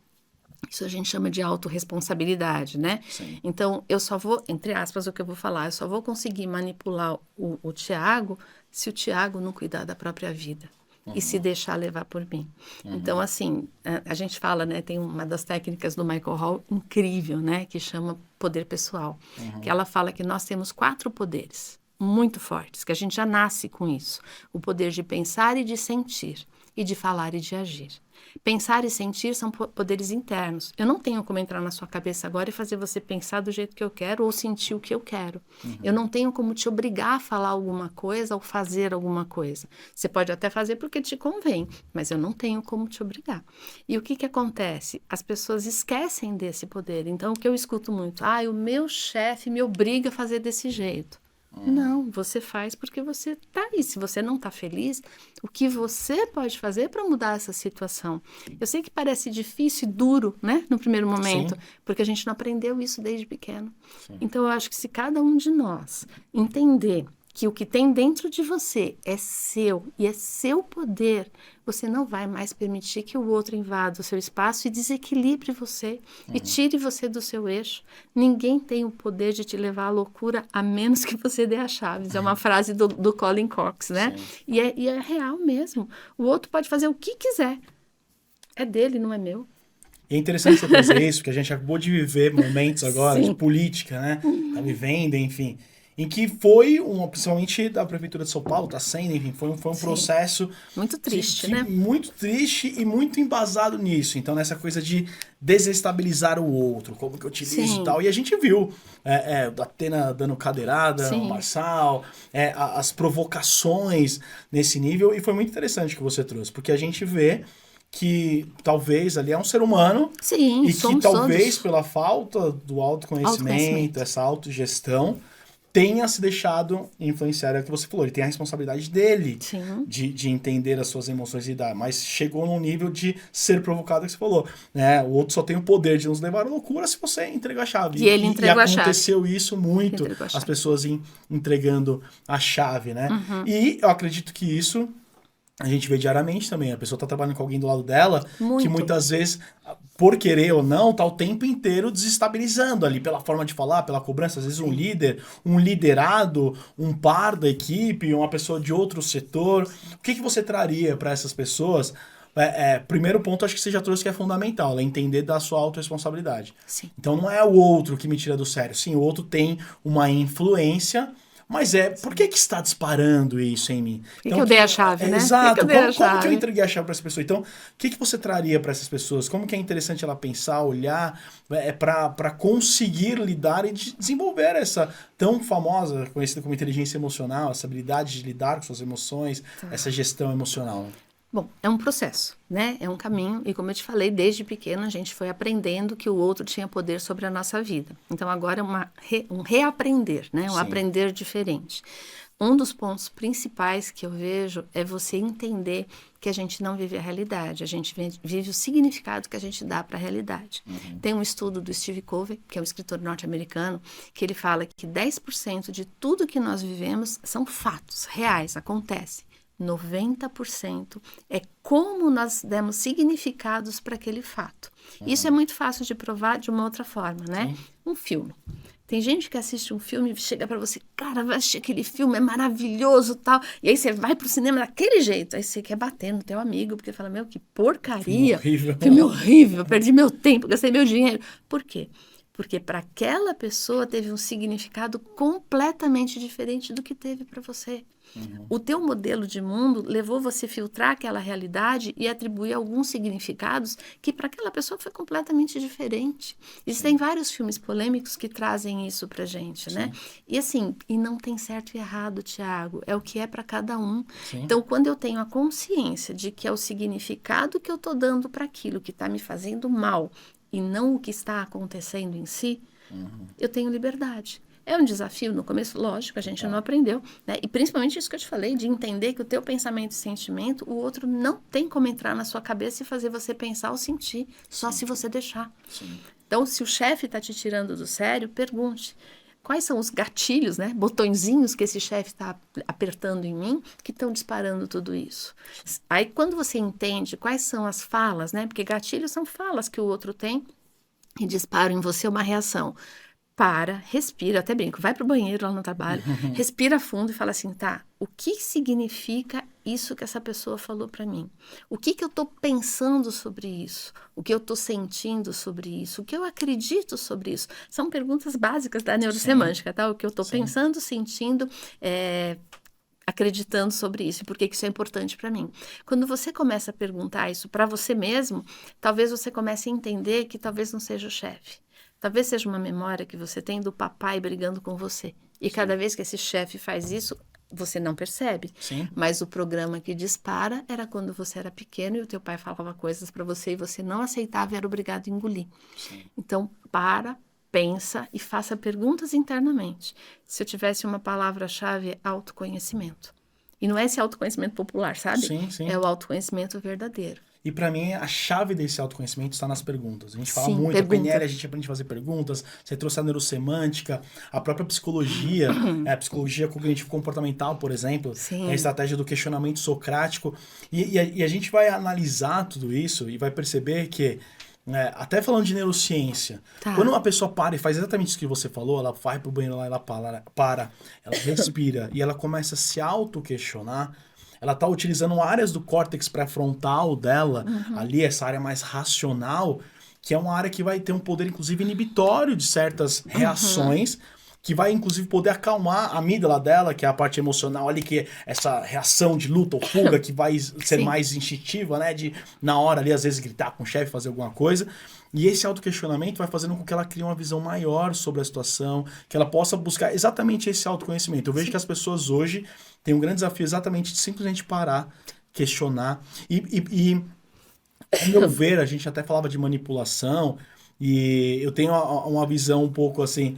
Isso a gente chama de autorresponsabilidade, né? Então, eu só vou, entre aspas, o que eu vou falar, eu só vou conseguir manipular o Tiago se o Tiago não cuidar da própria vida. E se deixar levar por mim. Então, assim, a gente fala, né, tem uma das técnicas do Michael Hall incrível, né, que chama poder pessoal, que ela fala que nós temos 4 poderes muito fortes, que a gente já nasce com isso. O poder de pensar e de sentir, e de falar e de agir. Pensar e sentir são poderes internos. Eu não tenho como entrar na sua cabeça agora e fazer você pensar do jeito que eu quero ou sentir o que eu quero. Eu não tenho como te obrigar a falar alguma coisa ou fazer alguma coisa. Você pode até fazer porque te convém, mas eu não tenho como te obrigar. E o que acontece? As pessoas esquecem desse poder. Então, o que eu escuto muito, o meu chefe me obriga a fazer desse jeito. Não, você faz porque você tá aí. Se você não tá feliz, o que você pode fazer para mudar essa situação? Eu sei que parece difícil e duro, né, no primeiro momento, porque a gente não aprendeu isso desde pequeno. Então, eu acho que se cada um de nós entender que o que tem dentro de você é seu e é seu poder, você não vai mais permitir que o outro invada o seu espaço e desequilibre você e tire você do seu eixo. Ninguém tem o poder de te levar à loucura a menos que você dê as chaves. É uma frase do Colin Cox, né? E é real mesmo. O outro pode fazer o que quiser. É dele, não é meu. E é interessante você trazer isso, porque a gente acabou de viver momentos agora de política, né? Tá vivendo, enfim... em que foi, principalmente da Prefeitura de São Paulo, está sendo, enfim, foi um processo... Muito triste, né? Muito triste e muito embasado nisso. Então, nessa coisa de desestabilizar o outro, como que eu utilizo e tal. E a gente viu a Atena dando cadeirada, o Marçal, as provocações nesse nível. E foi muito interessante o que você trouxe, porque a gente vê que talvez ali é um ser humano e que talvez pela falta do autoconhecimento, essa autogestão, tenha se deixado influenciar, é o que você falou, ele tem a responsabilidade dele de entender as suas emoções e dar, mas chegou num nível de ser provocado, que você falou, né? O outro só tem o poder de nos levar à loucura se você entregar a chave. E ele entregou a chave. E aconteceu isso muito, as pessoas entregando a chave, né? E eu acredito que isso a gente vê diariamente também. A pessoa tá trabalhando com alguém do lado dela, que muitas vezes, por querer ou não, tá o tempo inteiro desestabilizando ali, pela forma de falar, pela cobrança. Às vezes um líder, um liderado, um par da equipe, uma pessoa de outro setor. O que você traria para essas pessoas? Primeiro ponto, acho que você já trouxe que é fundamental, é entender da sua autorresponsabilidade. Então não é o outro que me tira do sério. Sim, o outro tem uma influência, Mas por que está disparando isso em mim? Então, que eu dei a chave, né? Exato. Como que eu entreguei a chave para essa pessoa? Então, o que você traria para essas pessoas? Como que é interessante ela pensar, olhar, para conseguir lidar e desenvolver essa tão famosa, conhecida como inteligência emocional, essa habilidade de lidar com suas emoções, essa gestão emocional? Bom, é um processo, né? É um caminho e como eu te falei, desde pequeno a gente foi aprendendo que o outro tinha poder sobre a nossa vida. Então agora é um reaprender, né? Um aprender diferente. Um dos pontos principais que eu vejo é você entender que a gente não vive a realidade, a gente vive o significado que a gente dá para a realidade. Tem um estudo do Steve Covey, que é um escritor norte-americano, que ele fala que 10% de tudo que nós vivemos são fatos reais, acontecem. 90% é como nós demos significados para aquele fato. Isso é muito fácil de provar de uma outra forma, né? Um filme. Tem gente que assiste um filme e chega para você, cara, vai assistir aquele filme, é maravilhoso, tal. E aí você vai pro cinema daquele jeito. Aí você quer bater no teu amigo, porque fala, meu, que porcaria. Filme horrível, perdi meu tempo, gastei meu dinheiro. Por quê? Porque para aquela pessoa teve um significado completamente diferente do que teve para você. O teu modelo de mundo levou você a filtrar aquela realidade e atribuir alguns significados que para aquela pessoa foi completamente diferente. Existem vários filmes polêmicos que trazem isso pra gente, né? E assim, e não tem certo e errado, Tiago, é o que é para cada um. Então, quando eu tenho a consciência de que é o significado que eu tô dando para aquilo que tá me fazendo mal e não o que está acontecendo em si, eu tenho liberdade. É um desafio no começo, lógico, a gente não aprendeu, né? E principalmente isso que eu te falei, de entender que o teu pensamento e sentimento, o outro não tem como entrar na sua cabeça e fazer você pensar ou sentir, só se você deixar. Então, se o chefe está te tirando do sério, pergunte. Quais são os gatilhos, né? Botõezinhos que esse chefe está apertando em mim que estão disparando tudo isso. Aí, quando você entende quais são as falas, né? Porque gatilhos são falas que o outro tem e disparam em você uma reação. Para, respira, até brinco, vai pro banheiro lá no trabalho, respira fundo e fala assim, tá, o que significa isso que essa pessoa falou para mim? O que eu tô pensando sobre isso? O que eu tô sentindo sobre isso? O que eu acredito sobre isso? São perguntas básicas da neurosemântica, tá? O que eu tô pensando, sentindo, acreditando sobre isso e por que isso é importante para mim. Quando você começa a perguntar isso para você mesmo, talvez você comece a entender que talvez não seja o chefe. Talvez seja uma memória que você tem do papai brigando com você. E cada vez que esse chefe faz isso, você não percebe. Mas o programa que dispara era quando você era pequeno e o teu pai falava coisas para você e você não aceitava e era obrigado a engolir. Então, pensa e faça perguntas internamente. Se eu tivesse uma palavra-chave, é autoconhecimento. E não é esse autoconhecimento popular, sabe? É o autoconhecimento verdadeiro. E para mim, a chave desse autoconhecimento está nas perguntas. A gente fala muito, a PNL, a gente aprende a fazer perguntas, você trouxe a neurosemântica, a própria psicologia, a psicologia cognitivo-comportamental, por exemplo, a estratégia do questionamento socrático. E a gente vai analisar tudo isso e vai perceber que, até falando de neurociência, quando uma pessoa para e faz exatamente isso que você falou, ela vai pro banheiro lá, ela para, ela respira e ela começa a se auto-questionar, ela está utilizando áreas do córtex pré-frontal dela, ali, essa área mais racional, que é uma área que vai ter um poder, inclusive, inibitório de certas reações, que vai, inclusive, poder acalmar a amígdala dela, que é a parte emocional ali, que é essa reação de luta ou fuga, que vai ser mais instintiva, né? De, na hora ali, às vezes, gritar com o chefe, fazer alguma coisa. E esse autoquestionamento vai fazendo com que ela crie uma visão maior sobre a situação, que ela possa buscar exatamente esse autoconhecimento. Eu vejo que as pessoas hoje têm um grande desafio exatamente de simplesmente parar, questionar. E ao meu ver, a gente até falava de manipulação, e eu tenho uma visão um pouco assim,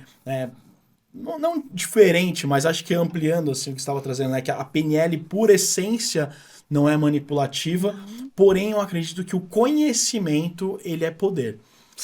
não diferente, mas acho que ampliando assim, o que você estava trazendo, né? Que a PNL, por essência, não é manipulativa, porém eu acredito que o conhecimento, ele é poder.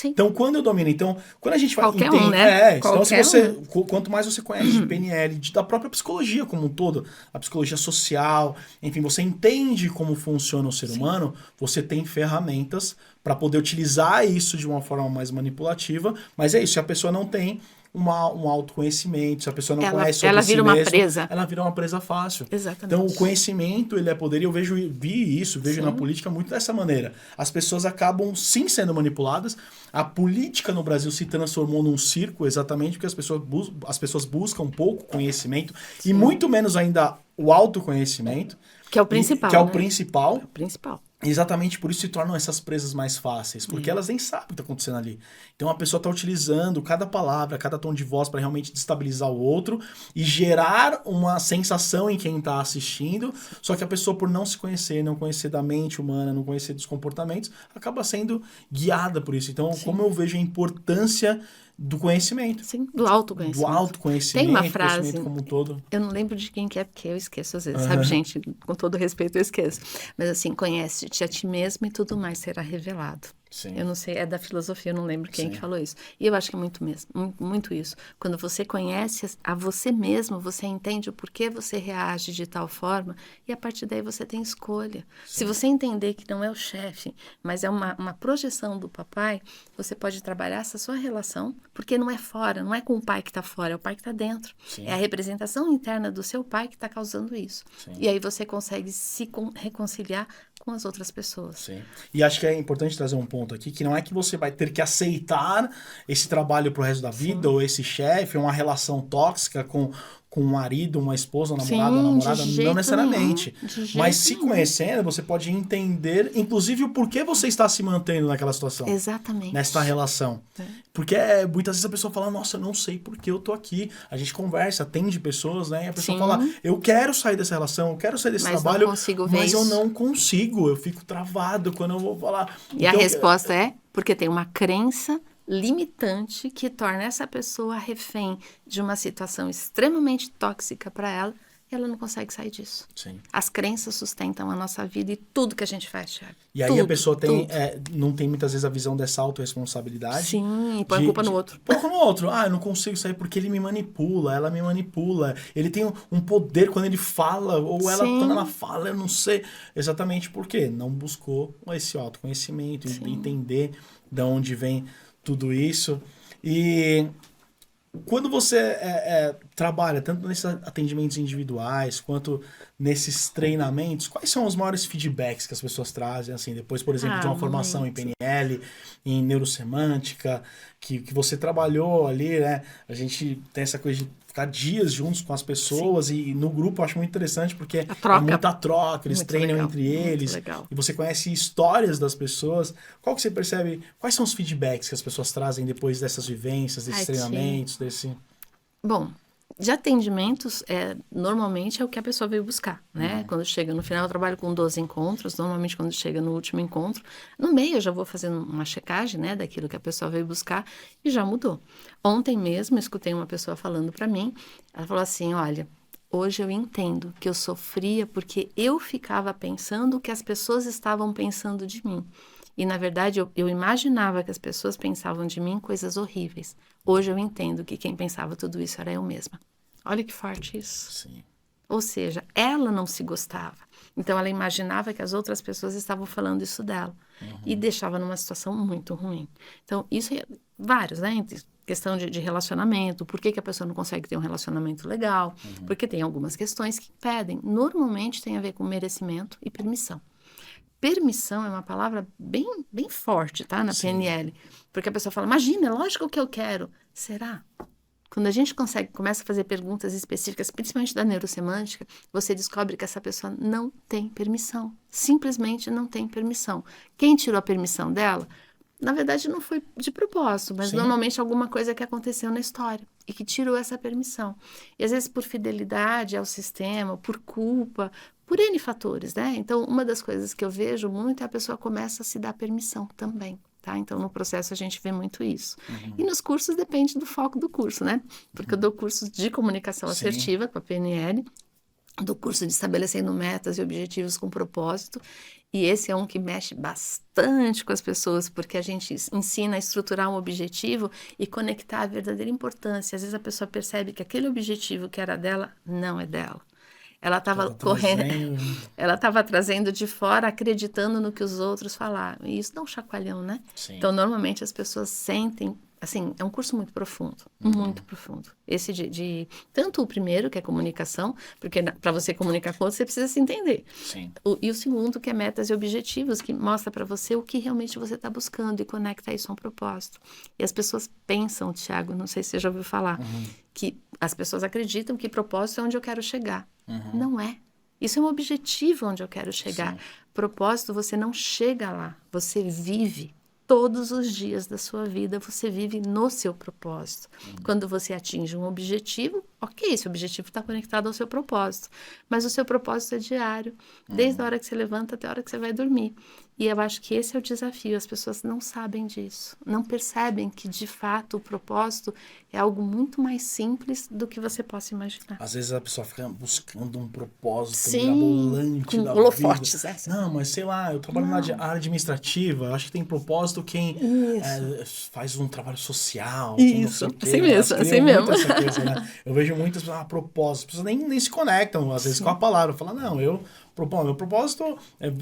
Então, quando eu domino, quando a gente vai qualquer um, né? Então, se você, quanto mais você conhece de PNL, da própria psicologia como um todo, a psicologia social, enfim, você entende como funciona o ser humano, você tem ferramentas para poder utilizar isso de uma forma mais manipulativa, mas é isso, se a pessoa não tem, um autoconhecimento. Se a pessoa não conhece sobre ela si vira mesma, uma presa. ela vira uma presa fácil. Exatamente. Então, o conhecimento, ele é poder, e eu vejo Sim. na política muito dessa maneira. As pessoas acabam, sim, sendo manipuladas. A política no Brasil se transformou num circo, exatamente porque as pessoas buscam pouco conhecimento, sim, e muito menos ainda o autoconhecimento. Que é o principal, que é o né? principal. É o principal. Exatamente por isso se tornam essas presas mais fáceis, porque elas nem sabem o que está acontecendo ali. Então a pessoa está utilizando cada palavra, cada tom de voz para realmente destabilizar o outro e gerar uma sensação em quem está assistindo, só que a pessoa, por não se conhecer, não conhecer da mente humana, não conhecer dos comportamentos, acaba sendo guiada por isso. Então, sim, como eu vejo a importância do conhecimento. Sim, do autoconhecimento. Do autoconhecimento. Tem uma frase, como um todo. Eu não lembro de quem que é, porque eu esqueço às vezes, sabe, gente? Com todo respeito, eu esqueço. Mas assim, conhece-te a ti mesmo e tudo mais será revelado. Sim. Eu não sei, é da filosofia, eu não lembro quem, sim, que falou isso. E eu acho que é muito mesmo, muito isso. Quando você conhece a você mesmo, você entende o porquê você reage de tal forma e a partir daí você tem escolha. Sim. Se você entender que não é o chefe, mas é uma projeção do papai, você pode trabalhar essa sua relação, porque não é fora, não é com o pai que está fora, é o pai que está dentro. Sim. É a representação interna do seu pai que está causando isso. Sim. E aí você consegue se reconciliar com as outras pessoas. Sim. E acho que é importante trazer um ponto aqui, que não é que você vai ter que aceitar esse trabalho pro resto da vida, sim, ou esse chefe, uma relação tóxica com um marido, uma esposa, uma namorada, sim, uma namorada, não necessariamente. Mas se conhecendo, você pode entender, inclusive, o porquê você está se mantendo naquela situação. Exatamente. Nessa relação. É. Porque muitas vezes a pessoa fala, nossa, eu não sei por que eu tô aqui. A gente conversa, atende pessoas, né? E a pessoa, sim, fala, eu quero sair dessa relação, eu quero sair desse trabalho, não consigo ver mas isso. eu não consigo, eu fico travado quando eu vou falar. E então, a resposta é porque tem uma crença limitante que torna essa pessoa refém de uma situação extremamente tóxica para ela e ela não consegue sair disso. Sim. As crenças sustentam a nossa vida e tudo que a gente faz, Thiago. E aí a pessoa não tem muitas vezes a visão dessa autorresponsabilidade. Sim, e põe a culpa no outro. Põe a culpa no outro. Eu não consigo sair porque ele me manipula, ela me manipula. Ele tem um poder quando ele fala, ou ela, sim, quando ela fala, eu não sei exatamente por quê. Não buscou esse autoconhecimento, sim, entender de onde vem tudo isso. E quando você trabalha tanto nesses atendimentos individuais quanto nesses treinamentos, quais são os maiores feedbacks que as pessoas trazem, assim, depois, por exemplo, de uma formação em PNL, em neurosemântica, que você trabalhou ali, né? A gente tem essa coisa de ficar dias juntos com as pessoas, sim, e no grupo eu acho muito interessante porque é muita troca, eles muito treinam legal, entre eles, e você conhece histórias das pessoas. Qual que você percebe, quais são os feedbacks que as pessoas trazem depois dessas vivências, desses treinamentos, desse... Bom, de atendimentos, normalmente é o que a pessoa veio buscar, né? Quando chega no final, eu trabalho com 12 encontros, normalmente quando chega no último encontro, no meio eu já vou fazendo uma checagem, né, daquilo que a pessoa veio buscar e já mudou. Ontem mesmo, eu escutei uma pessoa falando para mim, ela falou assim, olha, hoje eu entendo que eu sofria porque eu ficava pensando o que as pessoas estavam pensando de mim. E, na verdade, eu imaginava que as pessoas pensavam de mim coisas horríveis. Hoje eu entendo que quem pensava tudo isso era eu mesma. Olha que forte isso. Sim. Ou seja, ela não se gostava. Então, ela imaginava que as outras pessoas estavam falando isso dela. Uhum. E deixava numa situação muito ruim. Então, isso é vários, né? Questão de relacionamento. Por que a pessoa não consegue ter um relacionamento legal? Uhum. Porque tem algumas questões que impedem. Normalmente tem a ver com merecimento e permissão. Permissão é uma palavra bem, bem forte, tá? Na sim, PNL. Porque a pessoa fala, imagina, é lógico que eu quero. Será? Quando a gente começa a fazer perguntas específicas, principalmente da neurosemântica, você descobre que essa pessoa não tem permissão. Simplesmente não tem permissão. Quem tirou a permissão dela, na verdade não foi de propósito, mas sim, normalmente alguma coisa que aconteceu na história e que tirou essa permissão. E às vezes por fidelidade ao sistema, por culpa, por N fatores, né? Então, uma das coisas que eu vejo muito é a pessoa começa a se dar permissão também, tá? Então, no processo a gente vê muito isso. Uhum. E nos cursos depende do foco do curso, né? Porque eu dou cursos de comunicação assertiva com a PNL, dou curso de estabelecendo metas e objetivos com propósito, e esse é um que mexe bastante com as pessoas, porque a gente ensina a estruturar um objetivo e conectar a verdadeira importância. Às vezes a pessoa percebe que aquele objetivo que era dela, não é dela. Ela estava correndo, ela estava trazendo de fora, acreditando no que os outros falaram. E isso dá um chacoalhão, né? Sim. Então, normalmente as pessoas sentem assim, é um curso muito profundo, muito profundo. Esse tanto o primeiro, que é comunicação, porque para você comunicar com outro, você precisa se entender. Sim. E o segundo, que é metas e objetivos, que mostra para você o que realmente você está buscando e conecta isso a um propósito. E as pessoas pensam, Thiago, não sei se você já ouviu falar, que as pessoas acreditam que propósito é onde eu quero chegar. Não é. Isso é um objetivo onde eu quero chegar. Sim. Propósito, você não chega lá, você vive. Todos os dias da sua vida, você vive no seu propósito. Quando você atinge um objetivo, ok, esse objetivo está conectado ao seu propósito. Mas o seu propósito é diário, desde a hora que você levanta até a hora que você vai dormir. E eu acho que esse é o desafio. As pessoas não sabem disso. Não percebem que, de fato, o propósito é algo muito mais simples do que você possa imaginar. Às vezes a pessoa fica buscando um propósito mirabolante com da holofotes, vida. Não, mas sei lá, eu trabalho na área administrativa, eu acho que tem propósito quem faz um trabalho social. Isso, não sei o quê. Assim mesmo, assim mesmo. Essa coisa, né? Eu vejo muitas pessoas, propósito, as pessoas nem se conectam, às vezes, com a palavra. Falam, não, meu propósito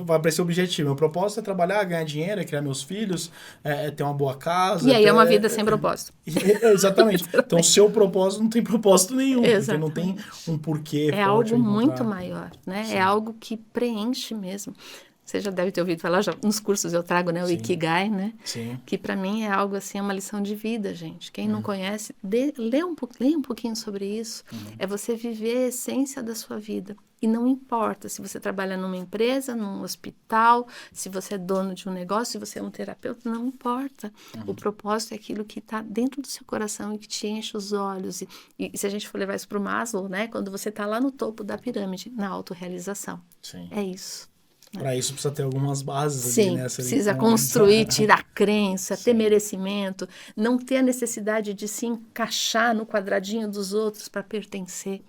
vai para esse objetivo. Meu propósito é trabalhar, ganhar dinheiro, é criar meus filhos, é ter uma boa casa. E aí é uma vida sem propósito. Exatamente. Então, seu propósito não tem propósito nenhum. Exatamente. Porque não tem um porquê. É algo muito maior, né? Sim. É algo que preenche mesmo. Você já deve ter ouvido falar, já nos cursos eu trago, né, o Ikigai, né? Sim. Que para mim é algo assim, é uma lição de vida, gente. Quem não conhece, leia um pouquinho sobre isso. É você viver a essência da sua vida. E não importa se você trabalha numa empresa, num hospital, se você é dono de um negócio, se você é um terapeuta, não importa. O propósito é aquilo que está dentro do seu coração e que te enche os olhos. E se a gente for levar isso para o Maslow, né? Quando você está lá no topo da pirâmide, na autorrealização. Sim. É isso. Para isso precisa ter algumas bases. Sim, ali, né? precisa construir, tirar crença, ter merecimento, não ter a necessidade de se encaixar no quadradinho dos outros para pertencer.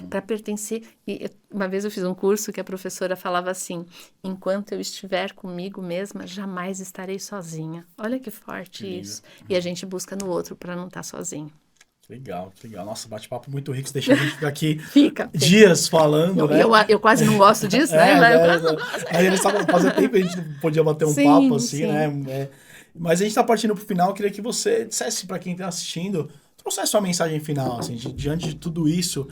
Para pertencer. E uma vez eu fiz um curso que a professora falava assim: enquanto eu estiver comigo mesma, jamais estarei sozinha. Olha que forte isso. E a gente busca no outro para não estar sozinho. Legal, que legal. Nossa, bate-papo muito rico. Deixa a gente ficar aqui dias falando, não, né? Eu quase não gosto disso, né? Aí eles estavam fazendo tempo que a gente não podia bater um papo assim, né? Mas a gente está partindo para o final. Eu queria que você dissesse para quem está assistindo, trouxesse sua mensagem final, assim, diante de tudo isso.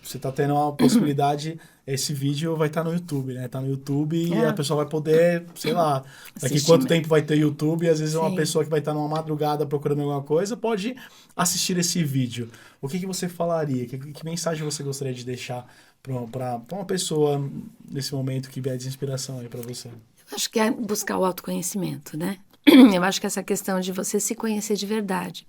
Você está tendo a possibilidade, esse vídeo vai estar no YouTube, né? Tá no YouTube e a pessoa vai poder, sei lá, daqui quanto tempo vai ter YouTube, e às vezes uma pessoa que vai estar numa madrugada procurando alguma coisa pode assistir esse vídeo. O que você falaria? Que mensagem você gostaria de deixar para uma pessoa nesse momento que vier de inspiração aí para você? Eu acho que é buscar o autoconhecimento, né? Eu acho que essa questão de você se conhecer de verdade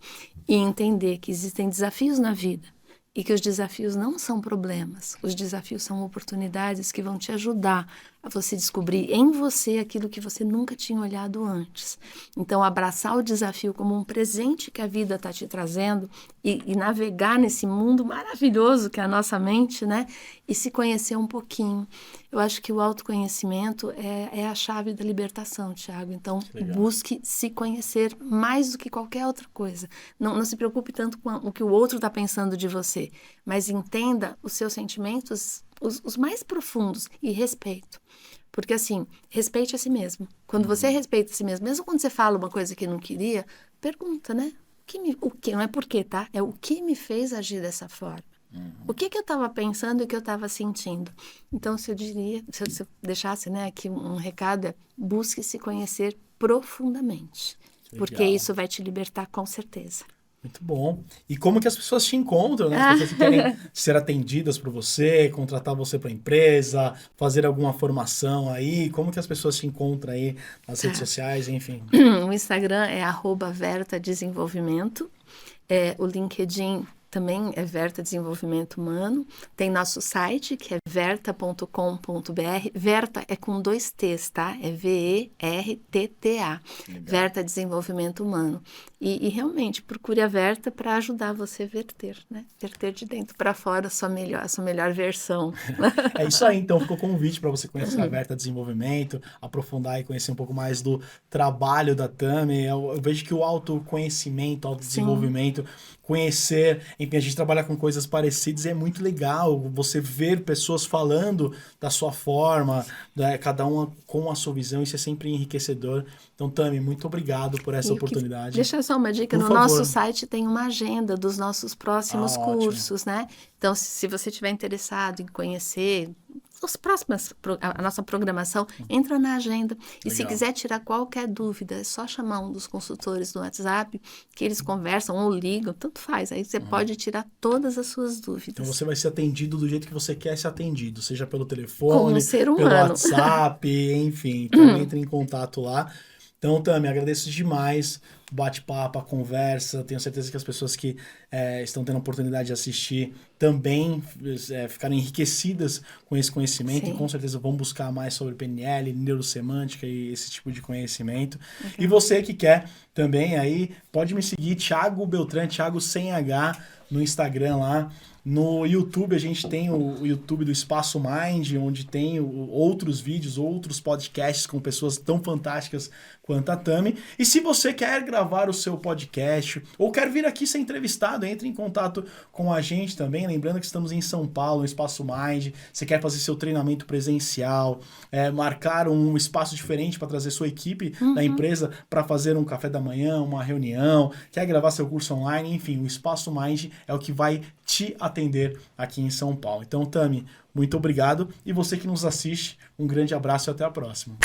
e entender que existem desafios na vida. E que os desafios não são problemas, os desafios são oportunidades que vão te ajudar a você descobrir em você aquilo que você nunca tinha olhado antes. Então, abraçar o desafio como um presente que a vida está te trazendo e navegar nesse mundo maravilhoso que é a nossa mente, né? E se conhecer um pouquinho. Eu acho que o autoconhecimento é a chave da libertação, Thiago. Então, busque se conhecer mais do que qualquer outra coisa. Não se preocupe tanto com o que o outro está pensando de você, mas entenda os seus sentimentos, os mais profundos, e respeito. Porque, assim, respeite a si mesmo. Quando você respeita a si mesmo, mesmo quando você fala uma coisa que não queria, pergunta, né? O que? Não é por quê, tá? É o que me fez agir dessa forma. O que eu estava pensando e o que eu estava sentindo. Então, se eu deixasse, né, aqui um recado, busque se conhecer profundamente. Porque isso vai te libertar com certeza. Muito bom. E como que as pessoas te encontram, né? As pessoas que querem ser atendidas por você, contratar você para a empresa, fazer alguma formação aí. Como que as pessoas te encontram aí nas redes sociais, enfim? O Instagram é @vertadesenvolvimento. O LinkedIn também é Verta Desenvolvimento Humano. Tem nosso site, que é verta.com.br. Verta é com 2 T's, tá? É VERTTA. Verta Desenvolvimento Humano. E realmente, procure a Verta para ajudar você a verter, né? Verter de dentro para fora a sua melhor versão. É isso aí, então. Ficou o convite para você conhecer a Verta Desenvolvimento, aprofundar e conhecer um pouco mais do trabalho da Tami. Eu vejo que o autoconhecimento, autodesenvolvimento, conhecer, enfim, a gente trabalha com coisas parecidas e é muito legal você ver pessoas falando da sua forma, né, cada uma com a sua visão, isso é sempre enriquecedor. Então, Tami, muito obrigado por essa oportunidade. Deixa eu só uma dica? No nosso site tem uma agenda dos nossos próximos cursos, né? Então, se você estiver interessado em conhecer a nossa programação, entra na agenda. E se quiser tirar qualquer dúvida, é só chamar um dos consultores no WhatsApp, que eles conversam ou ligam, tanto faz. Aí você pode tirar todas as suas dúvidas. Então você vai ser atendido do jeito que você quer ser atendido, seja pelo telefone, como um ser humano, pelo WhatsApp, enfim. Então entre em contato lá. Então, Tami, agradeço demais o bate-papo, a conversa. Tenho certeza que as pessoas que estão tendo a oportunidade de assistir também ficaram enriquecidas com esse conhecimento. Sim. E com certeza vão buscar mais sobre PNL, neurosemântica e esse tipo de conhecimento. Okay. E você que quer também aí, pode me seguir, Thiago Beltrán, Thiago sem H, no Instagram lá. No YouTube, a gente tem o YouTube do Espaço Mind, onde tem outros vídeos, outros podcasts com pessoas tão fantásticas quanto a Tami. E se você quer gravar o seu podcast ou quer vir aqui ser entrevistado, entre em contato com a gente também. Lembrando que estamos em São Paulo, no Espaço Mind. Você quer fazer seu treinamento presencial, marcar um espaço diferente para trazer sua equipe da empresa para fazer um café da manhã, uma reunião, quer gravar seu curso online, enfim, o Espaço Mind é o que vai te atender aqui em São Paulo. Então, Tami, muito obrigado. E você que nos assiste, um grande abraço e até a próxima.